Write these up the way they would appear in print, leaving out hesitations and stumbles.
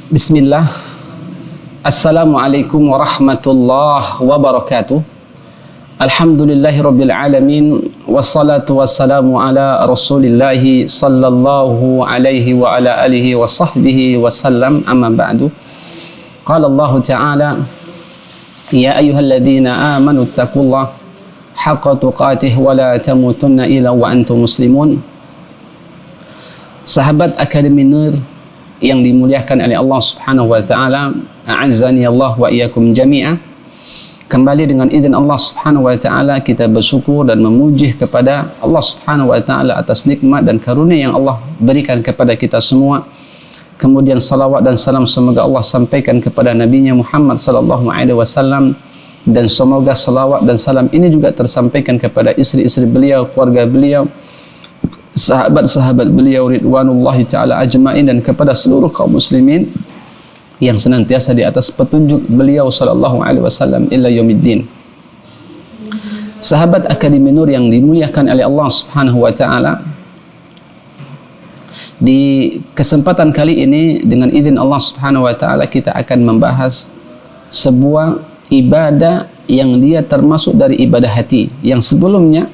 Bismillah. Assalamualaikum warahmatullahi wabarakatuh. Alhamdulillahi rabbil alamin. Wassalatu wassalamu ala rasulillahi sallallahu alaihi wa ala alihi wa sahbihi wasallam. Amma ba'du. Qala Allah ta'ala, ya ayyuhalladzina amanu taqullaha haqqa tuqatih wa la tamutunna illa wa antum muslimun. Sahabat Akademi Nur yang dimuliakan oleh Allah Subhanahu wa taala, a'azzani Allah wa iyyakum jami'a. Kembali dengan izin Allah Subhanahu wa taala kita bersyukur dan memuji kepada Allah Subhanahu wa taala atas nikmat dan karunia yang Allah berikan kepada kita semua. Kemudian salawat dan salam semoga Allah sampaikan kepada nabinya Muhammad sallallahu alaihi wasallam, dan semoga salawat dan salam ini juga tersampaikan kepada istri-istri beliau, keluarga beliau, sahabat-sahabat beliau ridwanullahi ta'ala ajma'in, dan kepada seluruh kaum muslimin yang senantiasa di atas petunjuk beliau sallallahu alaihi wasallam ila yaumiddin. Sahabat Akademi Nur yang dimuliakan oleh Allah Subhanahu wa taala, di kesempatan kali ini dengan izin Allah Subhanahu wa taala kita akan membahas sebuah ibadah yang dia termasuk dari ibadah hati, yang sebelumnya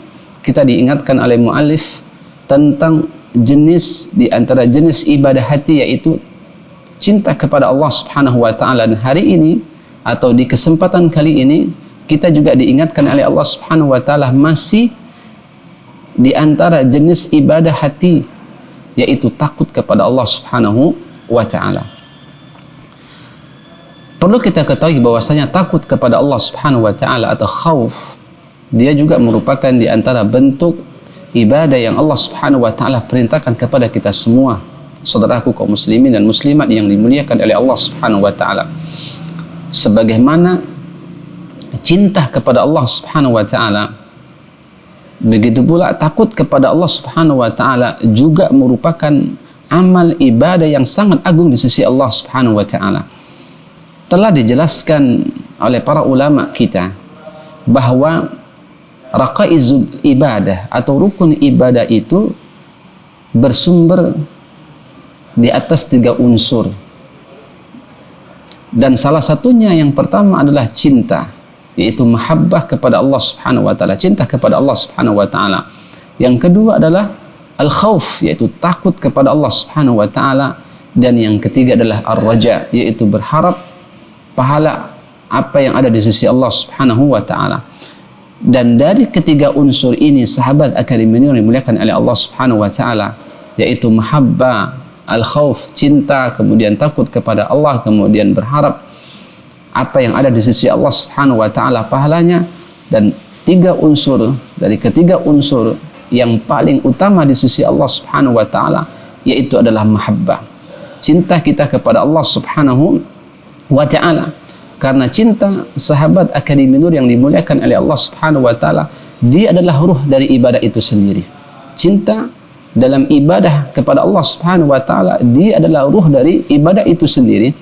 kita diingatkan oleh muallif tentang jenis di antara jenis ibadah hati, yaitu cinta kepada Allah Subhanahu wa taala. Dan hari ini atau di kesempatan kali ini kita juga diingatkan oleh Allah Subhanahu wa taala masih di antara jenis ibadah hati, yaitu takut kepada Allah Subhanahu wa taala. Perlu kita ketahui bahwasanya takut kepada Allah Subhanahu wa taala atau khauf, dia juga merupakan di antara bentuk ibadah yang Allah Subhanahu wa taala perintahkan kepada kita semua, saudaraku kaum muslimin dan muslimat yang dimuliakan oleh Allah Subhanahu wa taala. Sebagaimana cinta kepada Allah Subhanahu wa taala, begitu pula takut kepada Allah Subhanahu wa taala juga merupakan amal ibadah yang sangat agung di sisi Allah Subhanahu wa taala. Telah dijelaskan oleh para ulama kita bahwa raqaizul ibadah atau rukun ibadah itu bersumber di atas 3 unsur, dan salah satunya yang pertama adalah cinta, yaitu mahabbah kepada Allah Subhanahu wa taala, cinta kepada Allah Subhanahu wa taala. Yang kedua adalah al-khauf, yaitu takut kepada Allah Subhanahu wa taala, dan yang ketiga adalah ar-raja, yaitu berharap pahala apa yang ada di sisi Allah Subhanahu wa taala. Dan dari ketiga unsur ini, sahabat Akademi Nur dimuliakan oleh Allah Subhanahu wa taala, yaitu mahabbah, al-khauf, cinta, kemudian takut kepada Allah, kemudian berharap apa yang ada di sisi Allah Subhanahu wa taala pahalanya. Dan 3 unsur dari ketiga unsur yang paling utama di sisi Allah Subhanahu wa taala, yaitu adalah mahabbah, cinta kita kepada Allah Subhanahu wa taala. Karena cinta, sahabat Akademi Nur yang dimuliakan oleh Allah Subhanahu wa taala, dia adalah ruh dari ibadah itu sendiri. Cinta dalam ibadah kepada Allah Subhanahu wa taala, dia adalah ruh dari ibadah itu sendiri.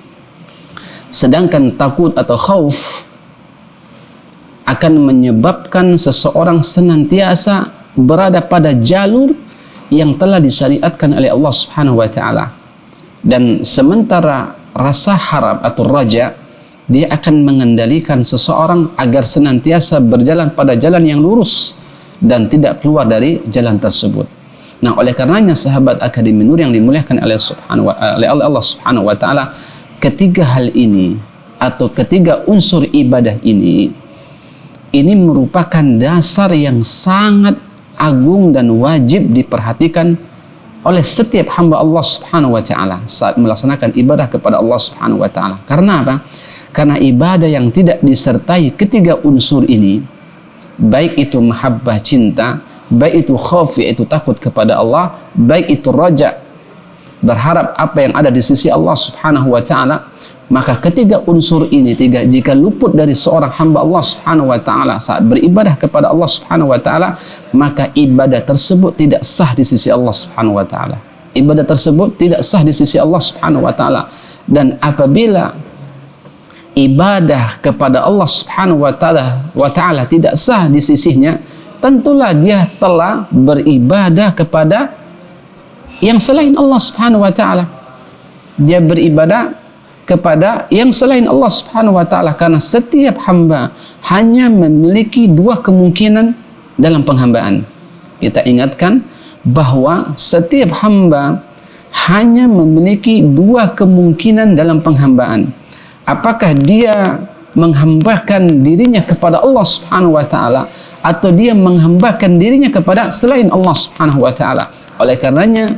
Sedangkan takut atau khauf akan menyebabkan seseorang senantiasa berada pada jalur yang telah disyariatkan oleh Allah Subhanahu wa taala. Dan sementara rasa harap atau raja, dia akan mengendalikan seseorang agar senantiasa berjalan pada jalan yang lurus dan tidak keluar dari jalan tersebut. Nah, oleh karenanya sahabat Akademi Nur yang dimuliakan oleh Allah Subhanahu wa taala, ketiga hal ini atau ketiga unsur ibadah ini merupakan dasar yang sangat agung dan wajib diperhatikan oleh setiap hamba Allah Subhanahu wa taala saat melaksanakan ibadah kepada Allah Subhanahu wa taala. Karena apa? Karena ibadah yang tidak disertai ketiga unsur ini, baik itu mahabbah, cinta, baik itu khauf, yaitu takut kepada Allah, baik itu raja, berharap apa yang ada di sisi Allah Subhanahu wa taala, maka ketiga unsur ini jika luput dari seorang hamba Allah Subhanahu wa taala saat beribadah kepada Allah Subhanahu wa taala, maka ibadah tersebut tidak sah di sisi Allah Subhanahu wa taala. Ibadah tersebut tidak sah di sisi Allah Subhanahu wa taala. Dan apabila ibadah kepada Allah Subhanahu wa taala tidak sah di sisinya, tentulah dia telah beribadah kepada yang selain Allah Subhanahu wa taala. Dia beribadah kepada yang selain Allah Subhanahu wa taala, karena setiap hamba hanya memiliki dua kemungkinan dalam penghambaan. Kita ingatkan bahwa setiap hamba hanya memiliki dua kemungkinan dalam penghambaan. Apakah dia menghambakan dirinya kepada Allah Subhanahu wa taala atau dia menghambakan dirinya kepada selain Allah Subhanahu wa taala. Oleh karenanya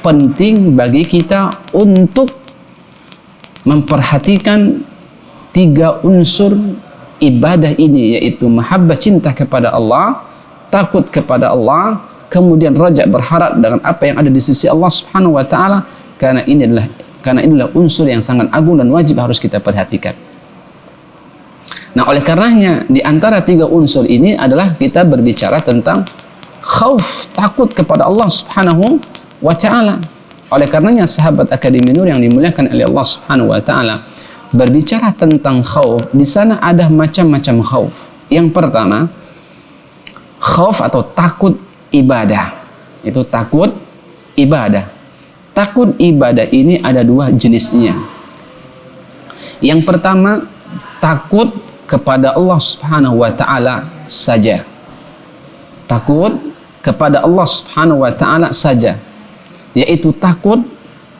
penting bagi kita untuk memperhatikan tiga unsur ibadah ini, yaitu mahabbah, cinta kepada Allah, takut kepada Allah, kemudian rajak, berharap dengan apa yang ada di sisi Allah Subhanahu wa taala, karena inilah unsur yang sangat agung dan wajib harus kita perhatikan. Nah, oleh karenanya di antara tiga unsur ini adalah kita berbicara tentang khauf, takut kepada Allah Subhanahu wa taala. Oleh karenanya sahabat Akademi Nur yang dimuliakan oleh Allah Subhanahu wa taala berbicara tentang khauf, di sana ada macam-macam khauf. Yang pertama, khauf atau takut ibadah. Itu takut ibadah. Takut ibadah ini ada dua jenisnya. Yang pertama, takut kepada Allah Subhanahu wa taala saja. Takut kepada Allah Subhanahu wa taala saja, yaitu takut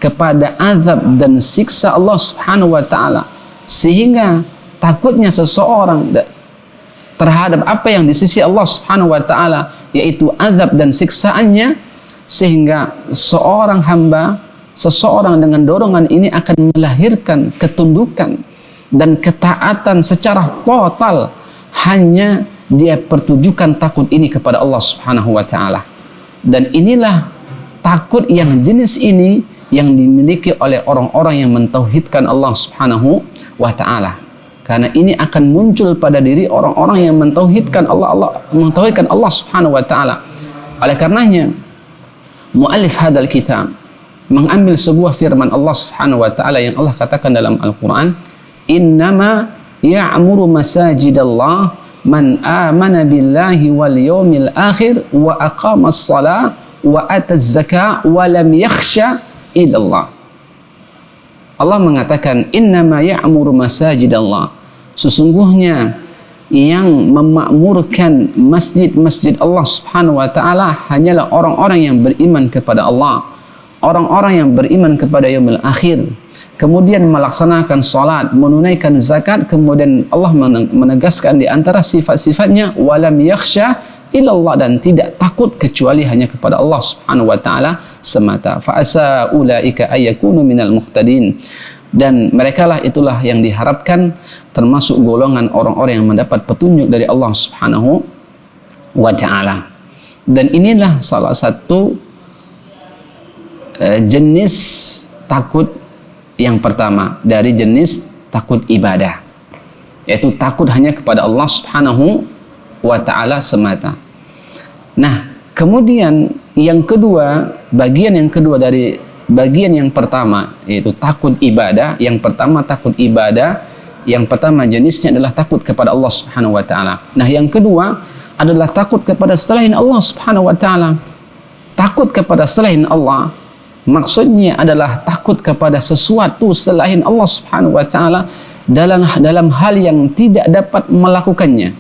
kepada azab dan siksa Allah Subhanahu wa taala, sehingga takutnya seseorang terhadap apa yang di sisi Allah Subhanahu wa taala, yaitu azab dan siksaannya, sehingga seorang hamba, seseorang dengan dorongan ini akan melahirkan ketundukan dan ketaatan secara total, hanya dia pertujukan takut ini kepada Allah Subhanahu wa taala. Dan inilah takut yang jenis ini yang dimiliki oleh orang-orang yang mentauhidkan Allah Subhanahu wa taala. Karena ini akan muncul pada diri orang-orang yang mentauhidkan mentauhidkan Allah Subhanahu wa taala. Oleh karenanya muallif hadal kitab mengambil sebuah firman Allah Subhanahu wa taala yang Allah katakan dalam Al-Qur'an, innama ya'muru masajidallah man amana billahi wal yawmil akhir wa aqamas salat wa ataz zakah wa lam yakhsha illallah. Allah mengatakan innama ya'muru masajidallah, sesungguhnya yang memakmurkan masjid-masjid Allah Subhanahu wa taala hanyalah orang-orang yang beriman kepada Allah, orang-orang yang beriman kepada yaumil akhir, kemudian melaksanakan salat, menunaikan zakat, kemudian Allah menegaskan di antara sifat-sifatnya walam yakhsha illallah, dan tidak takut kecuali hanya kepada Allah Subhanahu wa taala semata. Fa asa ulaika ayyakunu minal muhtadin, dan merekalah itulah yang diharapkan termasuk golongan orang-orang yang mendapat petunjuk dari Allah Subhanahu wa taala. Dan inilah salah satu jenis takut yang pertama dari jenis takut ibadah, yaitu takut hanya kepada Allah Subhanahu wa ta'ala semata. Nah, kemudian yang kedua, bagian yang kedua dari bagian yang pertama, yaitu takut ibadah. Yang pertama takut ibadah, yang pertama jenisnya adalah takut kepada Allah Subhanahu wa ta'ala. Nah, yang kedua adalah takut kepada selain Allah Subhanahu wa ta'ala. Takut kepada selain Allah maksudnya adalah takut kepada sesuatu selain Allah Subhanahu wa ta'ala dalam hal yang tidak dapat melakukannya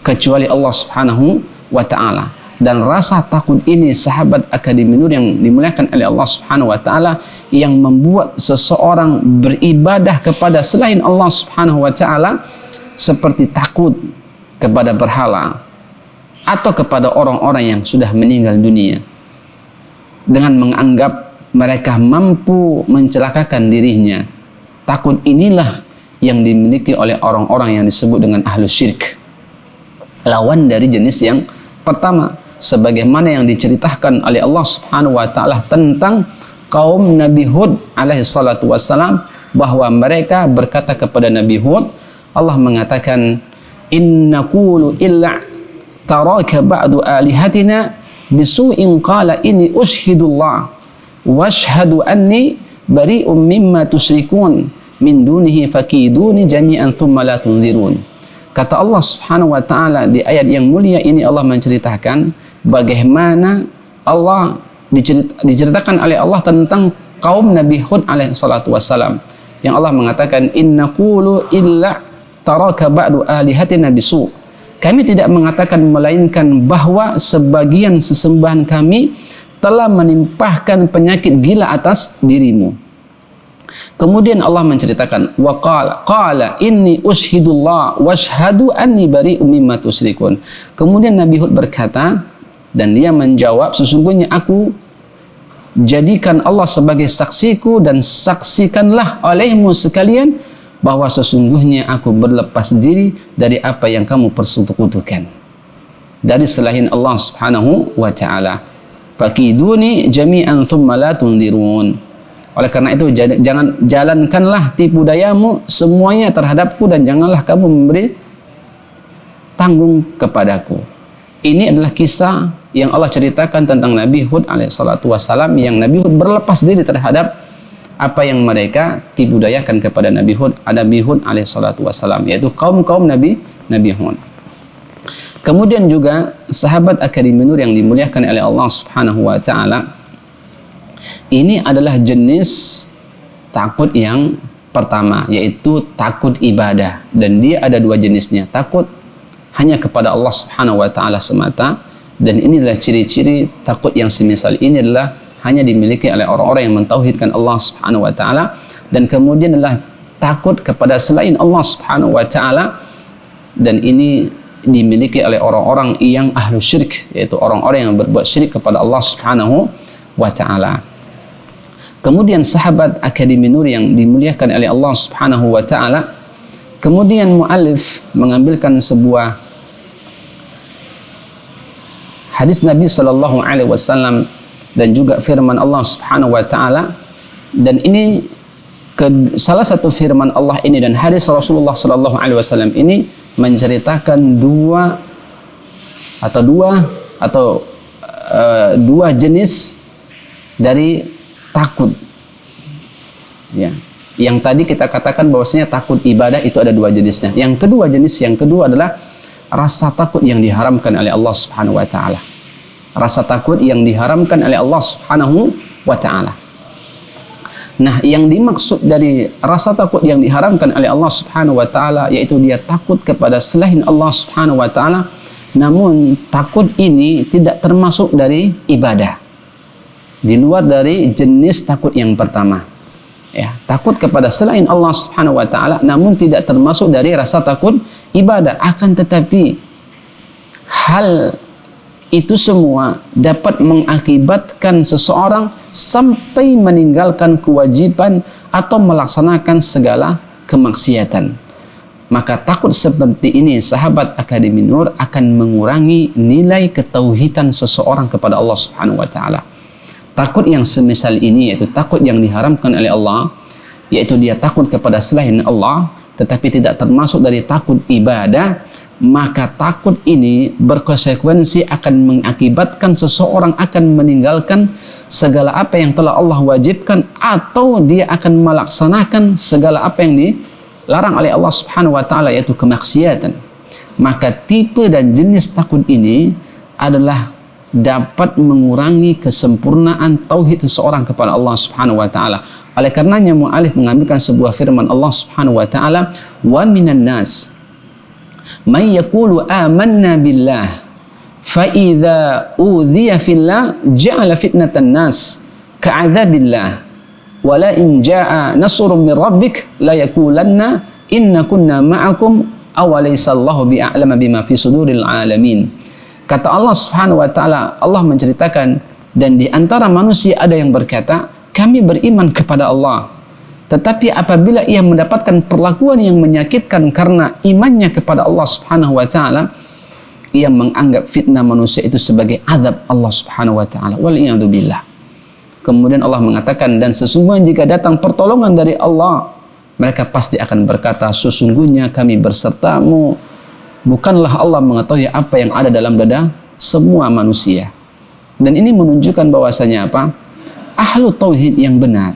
kecuali Allah Subhanahu wa ta'ala. Dan rasa takut ini sahabat Akademi Nur yang dimuliakan oleh Allah Subhanahu wa ta'ala yang membuat seseorang beribadah kepada selain Allah Subhanahu wa ta'ala seperti takut kepada berhala atau kepada orang-orang yang sudah meninggal dunia, dengan menganggap mereka mampu mencelakakan dirinya. Takut inilah yang dimiliki oleh orang-orang yang disebut dengan ahlu syirik, lawan dari jenis yang pertama, sebagaimana yang diceritakan oleh Allah Subhanahu wa ta'ala tentang kaum Nabi Hud alaihi salatu wassalam, bahwa mereka berkata kepada Nabi Hud, Allah mengatakan inna qulu illa taraka ba'du alihatina bisu'in qala inni ushhidullah washhadu anni bari'um mimma tusyrikun min dunihi fakiduni jami'an thumma la tunzirun. Kata Allah Subhanahu wa ta'ala di ayat yang mulia ini, Allah menceritakan bagaimana diceritakan oleh Allah tentang kaum Nabi Hud alaihi salatu wassalam, yang Allah mengatakan inna qulu illa taraka ba'du alihatina bisu. Kami tidak mengatakan melainkan bahwa sebagian sesembahan kami telah menimpahkan penyakit gila atas dirimu. Kemudian Allah menceritakan wa qala inni ushhidullah washhadu anni bari'um mimma tusyrikun. Kemudian Nabi Hud berkata, dan dia menjawab, sesungguhnya aku jadikan Allah sebagai saksiku dan saksikanlah olehmu sekalian bahwa sesungguhnya aku berlepas diri dari apa yang kamu persekutukan dari selain Allah Subhanahu wa taala. Fakiduni jami'an thumma la tundirun. Oleh karena itu jangan jalankanlah tipu dayamu semuanya terhadapku dan janganlah kamu memberi tanggung kepadaku. Ini adalah kisah yang Allah ceritakan tentang Nabi Hud alaihissalatu wassalam, yang Nabi Hud berlepas diri terhadap apa yang mereka tipu dayakan kepada Nabi Hud alaihissalatu wassalam, yaitu kaum-kaum Nabi Hud. Kemudian juga sahabat Akademi Nur yang dimuliakan oleh Allah Subhanahu wa taala, ini adalah jenis takut yang pertama, yaitu takut ibadah, dan dia ada dua jenisnya. Takut hanya kepada Allah Subhanahu wa taala semata, dan ini adalah ciri-ciri takut yang semisal ini adalah hanya dimiliki oleh orang-orang yang mentauhidkan Allah Subhanahu wa taala. Dan kemudian adalah takut kepada selain Allah Subhanahu wa taala, dan ini dimiliki oleh orang-orang yang ahlu syirik, yaitu orang-orang yang berbuat syirik kepada Allah Subhanahu wa taala. Kemudian sahabat Akademi Nur yang dimuliakan oleh Allah Subhanahu wa taala, kemudian muallif mengambilkan sebuah hadis Nabi sallallahu alaihi wasallam dan juga firman Allah Subhanahu wa taala, dan ini salah satu firman Allah ini dan hadis Rasulullah sallallahu alaihi wasallam ini menceritakan dua jenis dari takut, ya. Yang tadi kita katakan bahwasanya takut ibadah itu ada dua jenisnya. Yang kedua adalah rasa takut yang diharamkan oleh Allah Subhanahu wa taala. Rasa takut yang diharamkan oleh Allah Subhanahu wa taala. Nah, yang dimaksud dari rasa takut yang diharamkan oleh Allah Subhanahu wa taala yaitu dia takut kepada selain Allah Subhanahu wa taala, namun takut ini tidak termasuk dari ibadah. Di luar dari jenis takut yang pertama, ya, takut kepada selain Allah Subhanahu wa taala namun tidak termasuk dari rasa takut ibadah. Akan tetapi hal itu semua dapat mengakibatkan seseorang sampai meninggalkan kewajiban atau melaksanakan segala kemaksiatan. Maka takut seperti ini, sahabat Akademi Nur, akan mengurangi nilai ketauhidan seseorang kepada Allah Subhanahu wa taala. Takut yang semisal ini, yaitu takut yang diharamkan oleh Allah, yaitu dia takut kepada selain Allah tetapi tidak termasuk dari takut ibadah, maka takut ini berkonsekuensi akan mengakibatkan seseorang akan meninggalkan segala apa yang telah Allah wajibkan, atau dia akan melaksanakan segala apa yang dilarang oleh Allah Subhanahu wa taala, yaitu kemaksiatan. Maka tipe dan jenis takut ini adalah dapat mengurangi kesempurnaan tauhid seseorang kepada Allah Subhanahu wa taala. Oleh karenanya muallif mengambilkan sebuah firman Allah Subhanahu wa taala, wa minan nas may yaqulu amanna billah fa idza udhiya fillah ja'ala fitnatan nas ka'adzabillah wa la in jaa nasrun min rabbik la yaqulanna inna kunna ma'akum aw laysa Allahu bi'a'lama bima fi suduril alamin. Kata Allah Subhanahu wa taala, Allah menceritakan, dan di antara manusia ada yang berkata, kami beriman kepada Allah, tetapi apabila ia mendapatkan perlakuan yang menyakitkan karena imannya kepada Allah Subhanahu wa taala, ia menganggap fitnah manusia itu sebagai azab Allah Subhanahu wa taala. Wal'iyadzubillah. Kemudian Allah mengatakan, dan sesungguhnya jika datang pertolongan dari Allah, mereka pasti akan berkata, sesungguhnya kami bersertamu. Bukanlah Allah mengetahui apa yang ada dalam dada semua manusia. Dan ini menunjukkan bahwasanya apa? Ahlu tauhid yang benar,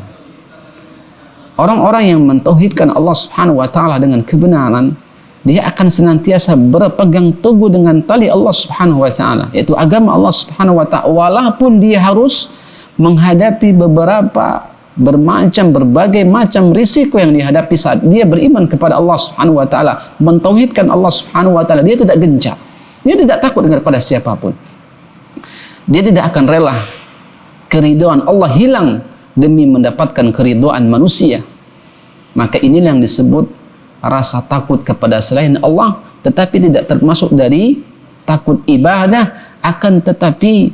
orang-orang yang mentauhidkan Allah Subhanahu wa taala dengan kebenaran, dia akan senantiasa berpegang teguh dengan tali Allah Subhanahu wa taala, yaitu agama Allah Subhanahu wa taala, walaupun dia harus menghadapi beberapa berbagai macam risiko yang dihadapi saat dia beriman kepada Allah Subhanahu wa taala, mentauhidkan Allah Subhanahu wa taala, dia tidak gencar. Dia tidak takut kepada siapapun. Dia tidak akan rela keridhaan Allah hilang demi mendapatkan keridhaan manusia. Maka inilah yang disebut rasa takut kepada selain Allah, tetapi tidak termasuk dari takut ibadah, akan tetapi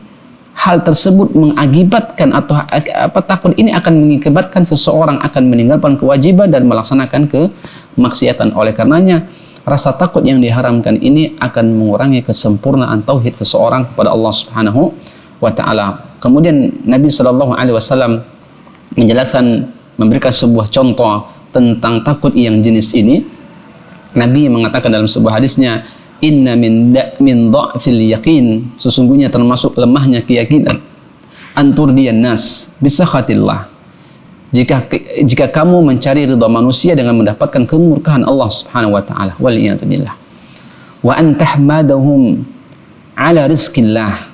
hal tersebut mengakibatkan atau takut ini akan mengakibatkan seseorang akan meninggalkan kewajiban dan melaksanakan kemaksiatan. Oleh karenanya rasa takut yang diharamkan ini akan mengurangi kesempurnaan tauhid seseorang kepada Allah Subhanahu wa taala. Kemudian Nabi sallallahu alaihi wasallam menjelaskan, memberikan sebuah contoh tentang takut yang jenis ini. Nabi mengatakan dalam sebuah hadisnya, inna min dha'fil yaqin, sesungguhnya termasuk lemahnya keyakinan, anturdiyan nas bisakhatillah, jika kamu mencari ridha manusia dengan mendapatkan kemurkaan Allah Subhanahu wa taala, wal iyad billah, wa an tahmadahum ala rizqillah,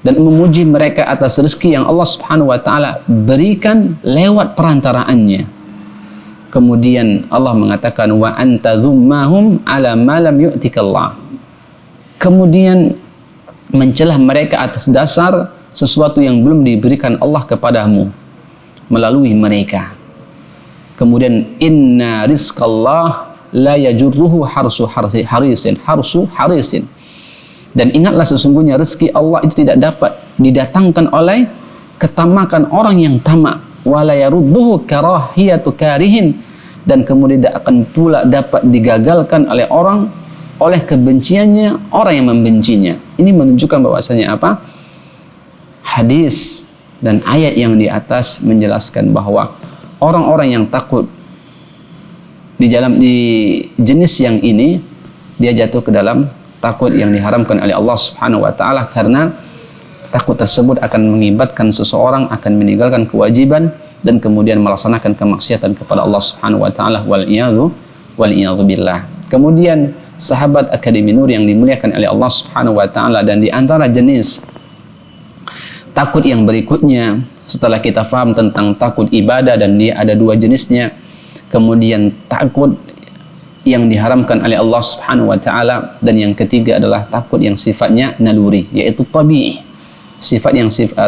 dan memuji mereka atas rezeki yang Allah Subhanahu wa taala berikan lewat perantaraannya. Kemudian Allah mengatakan, wa anta dhummahum ala ma lam yu'tikallah, kemudian mencelah mereka atas dasar sesuatu yang belum diberikan Allah kepadamu melalui mereka. Kemudian inna rizqallah la yajurruhu harsu harisin, dan ingatlah sesungguhnya rezeki Allah itu tidak dapat didatangkan oleh ketamakan orang yang tamak, wala yarudduhu karahiyatu karihin, dan kemudian tidak akan pula dapat digagalkan oleh kebenciannya orang yang membencinya. Ini menunjukkan bahwasanya apa? Hadis dan ayat yang di atas menjelaskan bahwa orang-orang yang takut di jenis yang ini, dia jatuh ke dalam takut yang diharamkan oleh Allah Subhanahu wa taala, karena takut tersebut akan mengibatkan seseorang akan meninggalkan kewajiban dan kemudian melaksanakan kemaksiatan kepada Allah Subhanahu wa taala, wal iyadzu billah. Kemudian sahabat Akademi Nur yang dimuliakan oleh Allah Subhanahu wa taala, dan di antara jenis takut yang berikutnya setelah kita faham tentang takut ibadah dan dia ada dua jenisnya, kemudian takut yang diharamkan oleh Allah Subhanahu wa taala, dan yang ketiga adalah takut yang sifatnya naluri, yaitu tabii.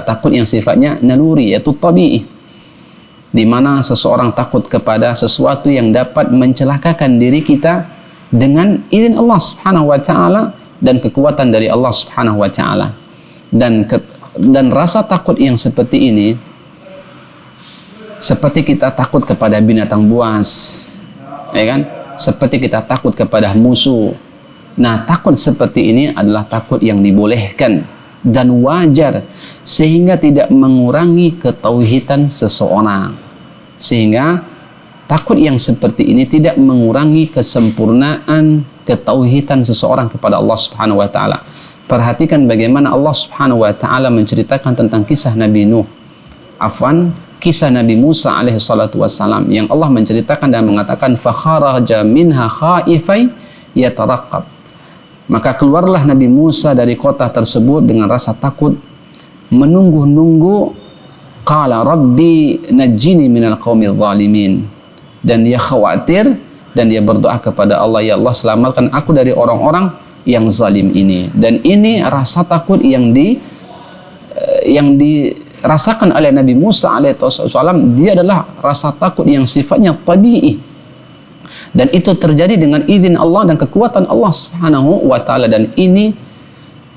Takut yang sifatnya naluri, yaitu tabii, di mana seseorang takut kepada sesuatu yang dapat mencelakakan diri kita dengan izin Allah Subhanahu wa taala dan kekuatan dari Allah Subhanahu wa taala. Dan rasa takut yang seperti ini seperti kita takut kepada binatang buas, ya kan? Seperti kita takut kepada musuh. Nah, takut seperti ini adalah takut yang dibolehkan dan wajar, sehingga tidak mengurangi ketauhidan seseorang. Sehingga takut yang seperti ini tidak mengurangi kesempurnaan ketauhidan seseorang kepada Allah Subhanahu wa taala. Perhatikan bagaimana Allah Subhanahu wa taala menceritakan tentang kisah Nabi Nuh. Kisah Nabi Musa alaihi salatu wassalam, yang Allah menceritakan dan mengatakan fakharaja minha khaifai yataraqqab. Maka keluarlah Nabi Musa dari kota tersebut dengan rasa takut, menunggu-nunggu. Qala rabbi najjini minal qaumidz zalimin, dan dia khawatir dan dia berdoa kepada Allah, ya Allah selamatkan aku dari orang-orang yang zalim ini. Dan ini rasa takut yang dirasakan oleh Nabi Musa alaihissalam, dia adalah rasa takut yang sifatnya tabii, dan itu terjadi dengan izin Allah dan kekuatan Allah Subhanahu wa taala. Dan ini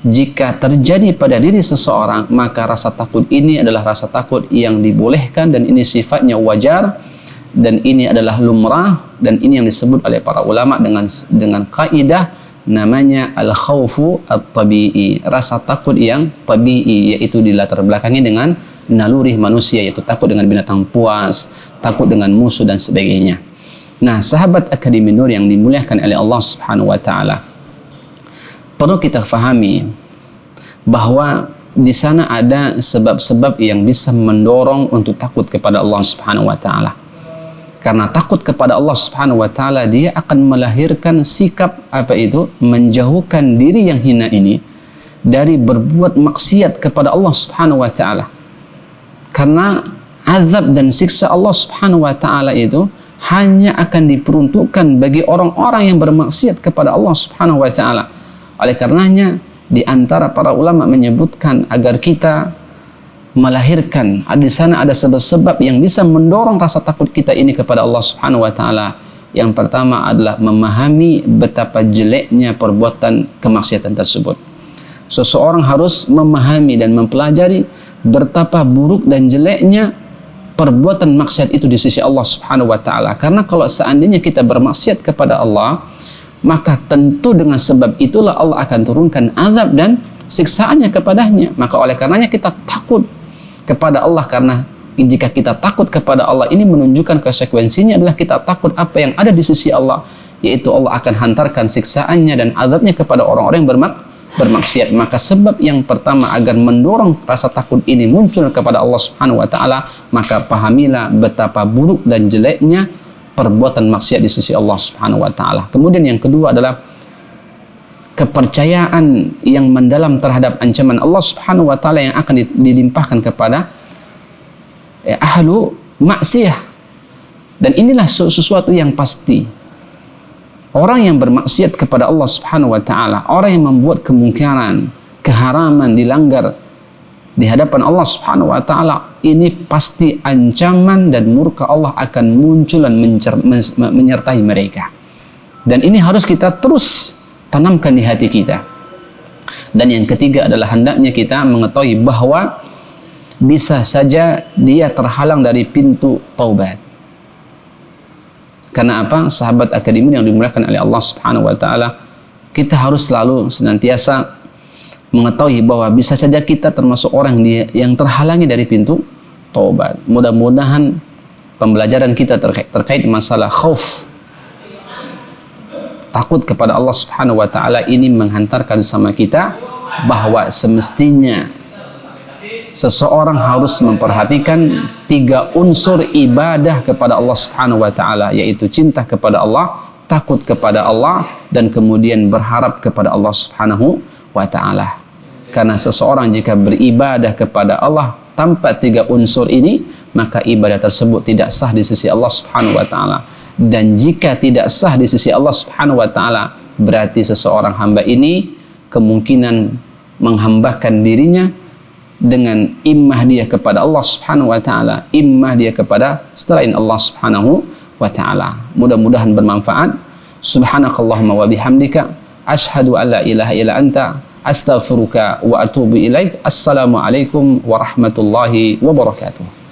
jika terjadi pada diri seseorang, maka rasa takut ini adalah rasa takut yang dibolehkan, dan ini sifatnya wajar, dan ini adalah lumrah, dan ini yang disebut oleh para ulama dengan kaidah namanya al-khawfu at-tabi'i, rasa takut yang tabi'i, yaitu dilatar belakangi dengan naluri manusia, yaitu takut dengan binatang buas, takut dengan musuh dan sebagainya. Nah, sahabat Akademi Nur yang dimuliakan oleh Allah Subhanahu wa taala, perlu kita fahami bahwa di sana ada sebab-sebab yang bisa mendorong untuk takut kepada Allah Subhanahu wa taala. Karena takut kepada Allah Subhanahu wa taala, dia akan melahirkan sikap menjauhkan diri yang hina ini dari berbuat maksiat kepada Allah Subhanahu wa taala. Karena azab dan siksa Allah Subhanahu wa taala itu hanya akan diperuntukkan bagi orang-orang yang bermaksiat kepada Allah Subhanahu wa taala. Oleh karenanya di antara para ulama menyebutkan agar kita melahirkan di sana ada sebab-sebab yang bisa mendorong rasa takut kita ini kepada Allah Subhanahu wa taala. Yang pertama adalah memahami betapa jeleknya perbuatan kemaksiatan tersebut. Seseorang harus memahami dan mempelajari betapa buruk dan jeleknya perbuatan maksiat itu di sisi Allah Subhanahu wa taala. Karena kalau seandainya kita bermaksiat kepada Allah, maka tentu dengan sebab itulah Allah akan turunkan azab dan siksaannya kepadanya. Maka oleh karenanya kita takut kepada Allah, karena jika kita takut kepada Allah ini menunjukkan konsekuensinya adalah kita takut apa yang ada di sisi Allah, yaitu Allah akan hantarkan siksaannya dan azabnya kepada orang-orang yang bermaksiat. Maka sebab yang pertama agar mendorong rasa takut ini muncul kepada Allah Subhanahu wa taala, maka pahamilah betapa buruk dan jeleknya perbuatan maksiat di sisi Allah Subhanahu wa taala. Kemudian yang kedua adalah kepercayaan yang mendalam terhadap ancaman Allah Subhanahu wa taala yang akan dilimpahkan kepada ahlu maksiyah. Dan inilah sesuatu yang pasti. Orang yang bermaksiat kepada Allah Subhanahu wa taala, orang yang membuat kemungkaran, keharaman dilanggar di hadapan Allah Subhanahu wa taala, ini pasti ancaman dan murka Allah akan muncul dan menyertai mereka. Dan ini harus kita terus tanamkan di hati kita. Dan yang ketiga adalah hendaknya kita mengetahui bahwa bisa saja dia terhalang dari pintu taubat. Karena apa? Sahabat akademi yang dimuliakan oleh Allah Subhanahu wa taala, kita harus selalu senantiasa mengetahui bahwa bisa saja kita termasuk orang yang terhalangi dari pintu taubat. Mudah-mudahan pembelajaran kita terkait masalah khauf, takut kepada Allah Subhanahu wa taala ini menghantarkan sama kita bahwa semestinya seseorang harus memperhatikan 3 unsur ibadah kepada Allah Subhanahu wa taala, yaitu cinta kepada Allah, takut kepada Allah, dan kemudian berharap kepada Allah Subhanahu wa taala. Karena seseorang jika beribadah kepada Allah tanpa 3 unsur ini, maka ibadah tersebut tidak sah di sisi Allah Subhanahu wa taala. Dan jika tidak sah di sisi Allah Subhanahu wa taala, berarti seseorang hamba ini kemungkinan menghambakan dirinya dengan immah dia kepada Allah Subhanahu wa taala, immah dia kepada selain Allah Subhanahu wa taala. Mudah-mudahan bermanfaat. Subhanakallahumma wa bihamdika asyhadu an la ilaha illa anta astaghfiruka wa atubu ilaik. Assalamualaikum warahmatullahi wabarakatuh.